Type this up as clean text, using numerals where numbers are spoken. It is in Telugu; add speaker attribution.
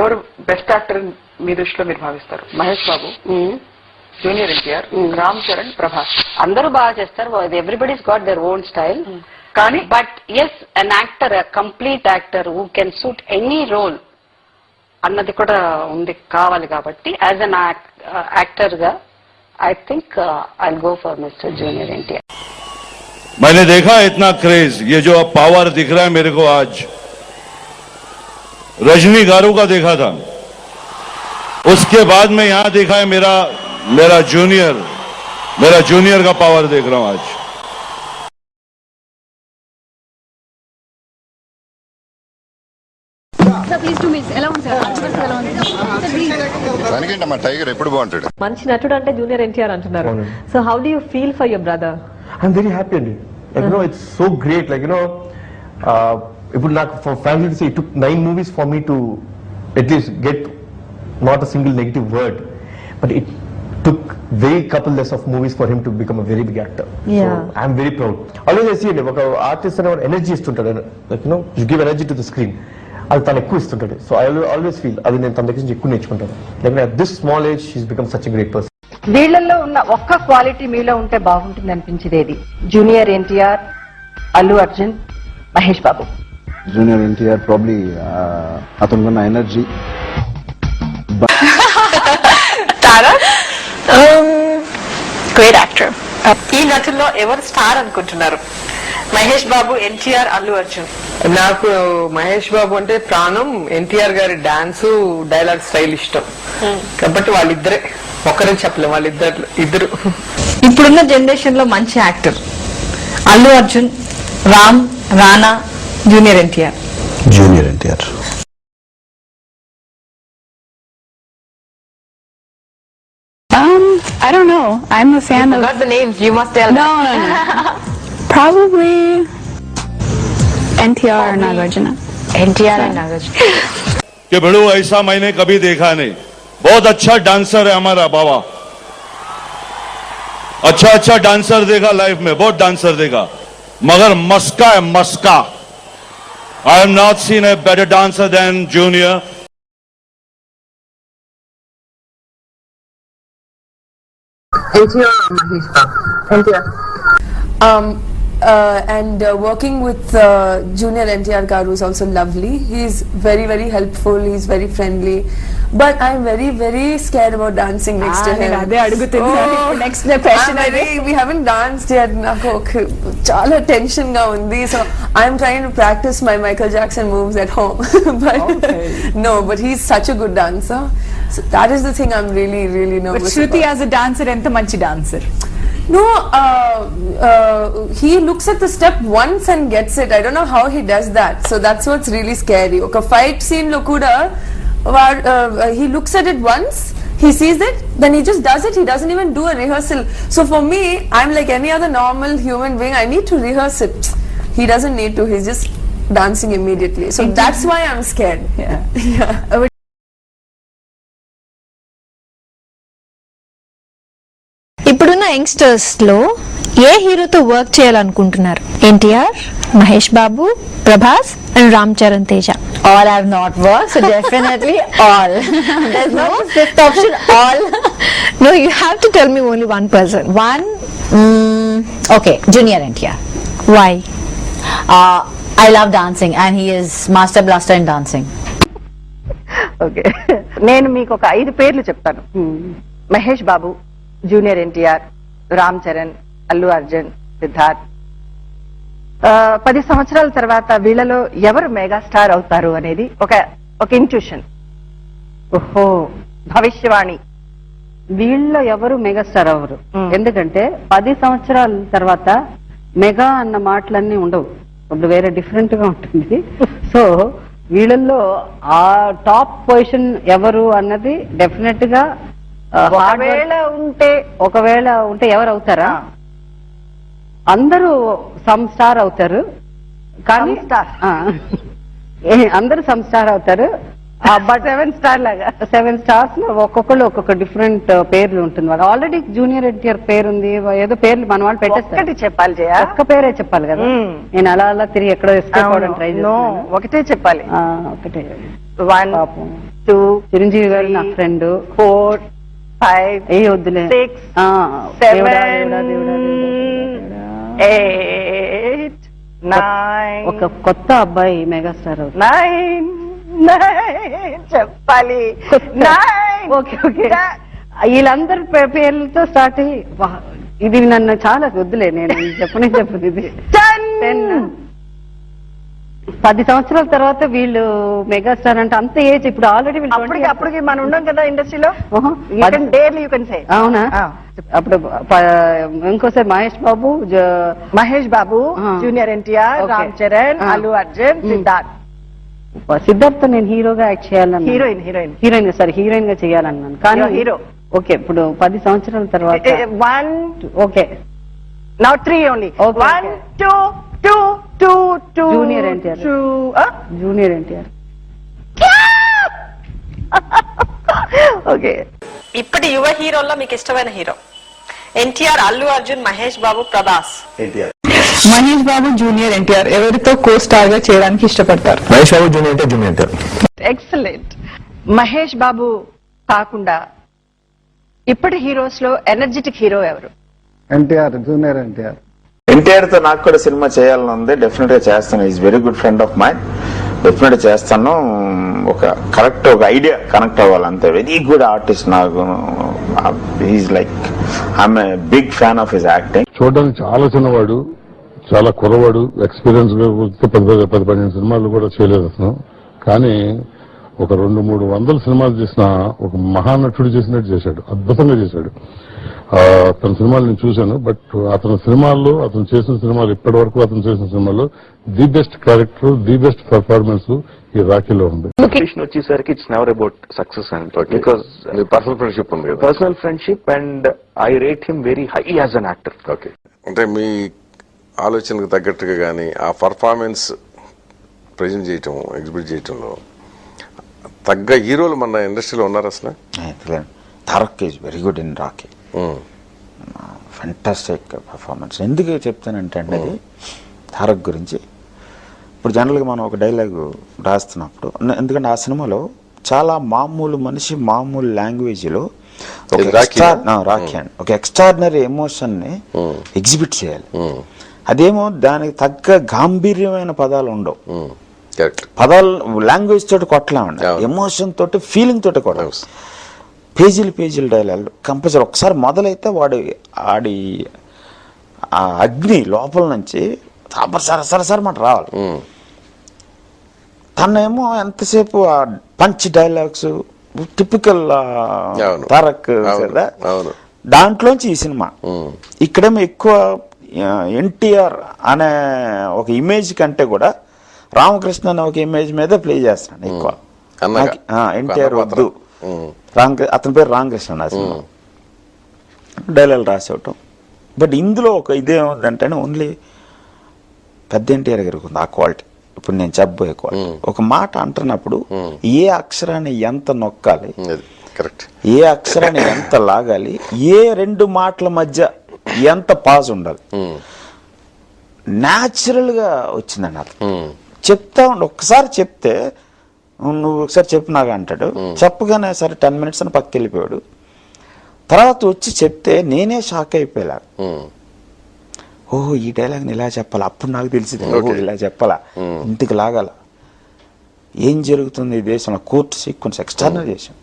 Speaker 1: ఎవరు బెస్ట్ యాక్టర్ మీ దృష్టిలో మీరు భావిస్తారు? మహేష్ బాబు, జూనియర్ ఎన్టీఆర్, రామ్ చరణ్, ప్రభాస్.
Speaker 2: అందరూ బాగా చేస్తారు. Everybody's got their own style.
Speaker 1: కానీ
Speaker 2: but as an actor, complete actor who can suit any role అన్నది కూడా ఉంది, కావాలి. కాబట్టి యాజ్ అన్ యాక్టర్ గా I think I go for mister junior NTR.
Speaker 3: मैंने देखा इतना क्रेज, ये जो अब पावर दिख रहा है मेरे को आज, रजनी गारू का देखा था, उसके बाद में यहां देखा है मेरा जूनियर का पावर देख रहा हूं आज.
Speaker 4: టైగర్ ఎప్పుడు బాగుంటాడు.
Speaker 5: మంచి నటుడు అంటే జూనియర్ ఎన్టీఆర్ అంటున్నారు. So how do you feel for your brother?
Speaker 6: I'm very happy, Andy. Like, you know, it's so great. Like, you know, for family to say, it took 9 movies for me to at least get not a single negative word. But it took very couple less of movies for him to become a very big actor.
Speaker 5: Yeah.
Speaker 6: So, I'm very proud. Always I see it, like, artist and energy istuntaru. Like, you know, you give energy to the screen. అది తను ఎక్కువ ఇస్తుంటాడు. సో ఐ ఆల్వేస్ ఫీల్ అది నేను తన దగ్గర నుంచి ఎక్కువ నేర్చుకుంటాను. Like at this small age she's become such a great person.
Speaker 1: వీళ్ళల్లో ఉన్న ఒక్క క్వాలిటీ మీలో ఉంటే బాగుంటుంది అనిపించేది ఏది? Junior NTR, Allu Arjun, Mahesh Babu.
Speaker 4: Junior NTR probably అతనుకున్న ఎనర్జీ.
Speaker 1: Great actor. ఈ నటుల్లో ఎవరు స్టార్ అనుకుంటున్నారు? మహేష్ బాబు, ఎన్టీఆర్, అల్లు అర్జున్.
Speaker 7: నాకు మహేష్ బాబు అంటే ప్రాణం. ఎన్టీఆర్ గారి డాన్స్, డైలాగ్ స్టైల్ ఇష్టం. కాబట్టి వాళ్ళిద్దరే, ఒక్కరే చెప్పలేం, ఇద్దరు.
Speaker 1: ఇప్పుడున్న జనరేషన్ లో మంచి actor Allu Arjun, Rana, junior NTR.
Speaker 4: Junior NTR.
Speaker 8: I don't know. I'm a fan of.
Speaker 1: Got the names. You must tell.
Speaker 8: No. Probably NTR or Nagarjuna.
Speaker 1: NTR and Nagarjuna.
Speaker 3: कि बड़ू ऐसा मैंने कभी देखा नहीं. बहुत अच्छा डांसर है हमारा बाबा. अच्छा डांसर देखा लाइफ में, बहुत डांसर देखा, मगर मस्का है मस्का. I have not seen a better dancer than Junior.
Speaker 1: NTR or Mahesh Babu? NTR.
Speaker 9: And working with Junior NTR Garu is also lovely. He's very, very helpful. He's very friendly. But I'm very, very scared about dancing next to him.
Speaker 1: Next question.
Speaker 9: We haven't danced yet. Naku chala tension ga undi. So I'm trying to practice my Michael Jackson moves at home. But he's such a good dancer. So that is the thing I'm really, really nervous about.
Speaker 1: Shruti as a dancer, enta manchi dancer.
Speaker 9: No, he looks at the step once and gets it. I don't know how he does that. So that's what's really scary. Okay, fight scene lo kuda, he looks at it once, he sees it, then he just does it. He doesn't even do a rehearsal. So for me, I'm like any other normal human being. I need to rehearse it. He doesn't need to. He's just dancing immediately. So that's why I'm scared. Yeah.
Speaker 8: ఇప్పుడున్న యంగ్స్టర్స్ లో ఏ హీరోతో వర్క్ చేయాలనుకుంటున్నారు? NTR, Mahesh Babu, Prabhas and Ram Charan Teja.
Speaker 2: All have not worked, so definitely all. There's no fifth option. All.
Speaker 8: No, you have to tell me only one person.
Speaker 2: One. Okay, Junior NTR.
Speaker 8: Why?
Speaker 2: I love dancing, and he is master blaster in dancing.
Speaker 1: Okay, నేను మీకు ఒక 5 పేర్లు చెప్తాను. మహేష్ బాబు, జూనియర్ ఎన్టీఆర్, రామ్ చరణ్, అల్లు అర్జున్, సిద్ధార్థ్. 10 సంవత్సరాల తర్వాత వీళ్ళలో ఎవరు మెగాస్టార్ అవుతారు అనేది ఒక ఇంట్యూషన్. ఓహో, భవిష్యవాణి.
Speaker 10: వీళ్ళలో ఎవరు మెగాస్టార్ అవ్వరు. ఎందుకంటే 10 సంవత్సరాల తర్వాత మెగా అన్న మాటలన్నీ ఉండవు, ఇప్పుడు వేరే డిఫరెంట్ గా ఉంటుంది. సో వీళ్ళల్లో ఆ టాప్ పొజిషన్ ఎవరు అన్నది డెఫినెట్ గా ఒకవేళ ఉంటే ఎవరు అవుతారా? అందరూ సమ్ స్టార్ అవుతారు, కానీ అందరూ సమ్ స్టార్ అవుతారు.
Speaker 1: బట్
Speaker 10: 7 స్టార్ లాగా 7 స్టార్స్ లో ఒక్కొక్కళ్ళు ఒక్కొక్క డిఫరెంట్ పేర్లు ఉంటుంది. వాళ్ళు ఆల్రెడీ జూనియర్ ఎన్టీఆర్ పేరు ఉంది, ఏదో పేర్లు మన వాళ్ళు పెట్టేస్తారు.
Speaker 1: ఒకటి చెప్పాలి జయ,
Speaker 10: ఒక్క పేరే చెప్పాలి కదా. నేను అలా అలా తిరిగి ఎక్కడో ఎస్కేప్ అవ్వడం ట్రై చేస్తాను.
Speaker 1: ఒకటే చెప్పాలి.
Speaker 10: ఒకటే
Speaker 1: 1
Speaker 10: పాపం
Speaker 1: 2
Speaker 10: చిరంజీవి గారు నా ఫ్రెండ్.
Speaker 1: 4 5
Speaker 10: ఏ వద్దులే
Speaker 1: 6
Speaker 10: దేవుడా,
Speaker 1: 7
Speaker 10: దేవుడా, దేవుడా,
Speaker 1: 8 9
Speaker 10: ఒక కొత్త అబ్బాయి మెగాస్టార్
Speaker 1: 9 చెప్పాలి 9.
Speaker 10: ఓకే ఓకే వీళ్ళందరి పేర్లతో స్టార్ట్ అయ్యి ఇది నన్ను చాలా వద్దులే, నేను చెప్పనే చెప్పదు. ఇది 10 సంవత్సరాల తర్వాత వీళ్ళు మెగాస్టార్ అంటే అంత ఏజ్. ఇప్పుడు ఆల్రెడీ
Speaker 1: అప్పటికి మనం ఉన్నాం కదా ఇండస్ట్రీలో.
Speaker 10: అవునా? అప్పుడు ఇంకోసారి మహేష్ బాబు
Speaker 1: జూనియర్ ఎన్టీఆర్,
Speaker 10: Okay.
Speaker 1: రామ్ చరణ్, అల్లు అర్జున్, సిద్ధార్థ్.
Speaker 10: సిద్ధార్థ్ నేను హీరోగా యాక్ట్ చేయాలన్నా, హీరోయిన్ సారీ హీరోయిన్ గా చేయాలన్నాను కానీ
Speaker 1: హీరో.
Speaker 10: ఓకే ఇప్పుడు 10 సంవత్సరాల తర్వాత
Speaker 1: 1
Speaker 10: okay
Speaker 1: now 3 only.
Speaker 10: Okay,
Speaker 1: 1 2 2 2 2
Speaker 10: junior NTR. Junior NTR.
Speaker 1: Okay.
Speaker 5: ఇప్పటి యువ హీరోల్లో మీకు ఇష్టమైన హీరో? ఎన్టీఆర్, అల్లు అర్జున్, మహేష్ బాబు, ప్రభాస్.
Speaker 7: మహేష్ బాబు జూనియర్ ఎన్టీఆర్ ఎవరితో కో స్టార్ గా చేయడానికి ఇష్టపడతారు?
Speaker 6: మహేష్ బాబు జూనియర్ ఎన్టీఆర్.
Speaker 1: ఎక్సలెంట్. మహేష్ బాబు కాకుండా ఇప్పటి హీరోస్ లో ఎనర్జెటిక్ హీరో ఎవరు?
Speaker 4: ఎన్టీఆర్, జూనియర్ ఎన్టీఆర్.
Speaker 11: ఎన్టీఆర్ తో నాకు కూడా సినిమా చేయాలని ఉంది. డెఫినెట్ గా చేస్తాను. Is very good friend of mind. Definite చేస్తాను. ఒక కరెక్ట్ ఒక ఐడియా కనెక్ట్ అవ్వాలి అంతే. Very good artist. నాకు is like I'm a big fan of his acting.
Speaker 3: చూడడానికి చాలా చిన్నవాడు, చాలా కుర్రవాడు, ఎక్స్పీరియన్స్ పెద్ద 12 సినిమాలు కూడా చేయలేదు అతను. కానీ ఒక 200-300 సినిమాలు చేసిన ఒక మహానటుడు చేసినట్టు చేశాడు. అద్భుతంగా చేశాడు. అతని సినిమాలు నేను చూశాను. బట్ అతని సినిమాల్లో, అతను చేసిన సినిమాలు ఇప్పటి వరకు అతను చేసిన సినిమాల్లో the best character, the best performance ఈ రాఖీలో ఉంది.
Speaker 6: వచ్చేసరికి it's never about success and because personal friendship ఉంది. Personal friendship and I rate him very high as an actor.
Speaker 4: Okay, అంటే మీ ఆలోచనకు తగ్గట్టుగా కానీ ఆ పర్ఫార్మెన్స్ ప్రజెంట్ చేయటం, ఎగ్జిబిట్ చేయటంలో తగ్గ హీరోలు మన ఇండస్ట్రీలో ఉన్నారు అసలు?
Speaker 11: Tarak is very good in Rakhi. Fantastic performance. ఎందుకు చెప్తానంటే అండి అది తారక్ గురించి. ఇప్పుడు జనరల్గా మనం ఒక డైలాగ్ రాస్తున్నప్పుడు, ఎందుకంటే ఆ సినిమాలో చాలా మామూలు మనిషి మామూలు లాంగ్వేజ్లో రాఖీ అండి ఒక ఎక్స్ట్రాడినరీ ఎమోషన్ ని ఎగ్జిబిట్ చేయాలి. అదేమో దానికి తగ్గ గాంభీర్యమైన పదాలు ఉండవు. పదాలు లాంగ్వేజ్ తోటి కొట్టలేమండి, ఎమోషన్ తోటి ఫీలింగ్ తోటి కొట్టాలి. పేజీలు డైలాగ్ కంపల్సరీ. ఒకసారి మొదలైతే ఆడి ఆ అగ్ని లోపల నుంచి సరసరమాట రావాలి. తనేమో ఎంతసేపు ఆ పంచ్ డైలాగ్స్ టిపికల్ తారక్ కదా, దాంట్లోంచి ఈ సినిమా. ఇక్కడేమో ఎక్కువ ఎన్టీఆర్ అనే ఒక ఇమేజ్ కంటే కూడా రామకృష్ణ అనే ఒక ఇమేజ్ మీద ప్లే చేస్తున్నాడు ఎక్కువ. ఎన్టీఆర్ వద్దు, అతని పేరు రామకృష్ణ నా సినిమా. డైలాగ్ రాసేవటం. బట్ ఇందులో ఒక ఇదేముందంటే ఓన్లీ పెద్ద ఎన్టీఆర్ గారికి ఉంది ఆ క్వాలిటీ. ఇప్పుడు నేను చెప్పబోయే క్వాలిటీ. ఒక మాట అంటున్నప్పుడు ఏ అక్షరాన్ని ఎంత నొక్కాలి, ఏ అక్షరాన్ని ఎంత లాగాలి, ఏ 2 మాటల మధ్య ఎంత పాజ్ ఉండాలి, న్యాచురల్ గా వచ్చిందండి. అతను చెప్తా ఉండి ఒక్కసారి చెప్తే నువ్వు ఒకసారి చెప్పు నాకు అంటాడు. చెప్పగానే సరే 10 minutes అని పక్కకి వెళ్ళిపోయాడు. తర్వాత వచ్చి చెప్తే నేనే షాక్ అయిపోయేలా, ఓహో ఈ డైలాగ్ని ఇలా చెప్పాలా, అప్పుడు నాకు తెలిసింది ఓహో ఇలా చెప్పాలా, ఇంటికి లాగాల. ఏం జరుగుతుంది ఈ దేశంలో, కోర్టు సీక్వెన్స్ ఎక్స్టర్నల్ చేసాం.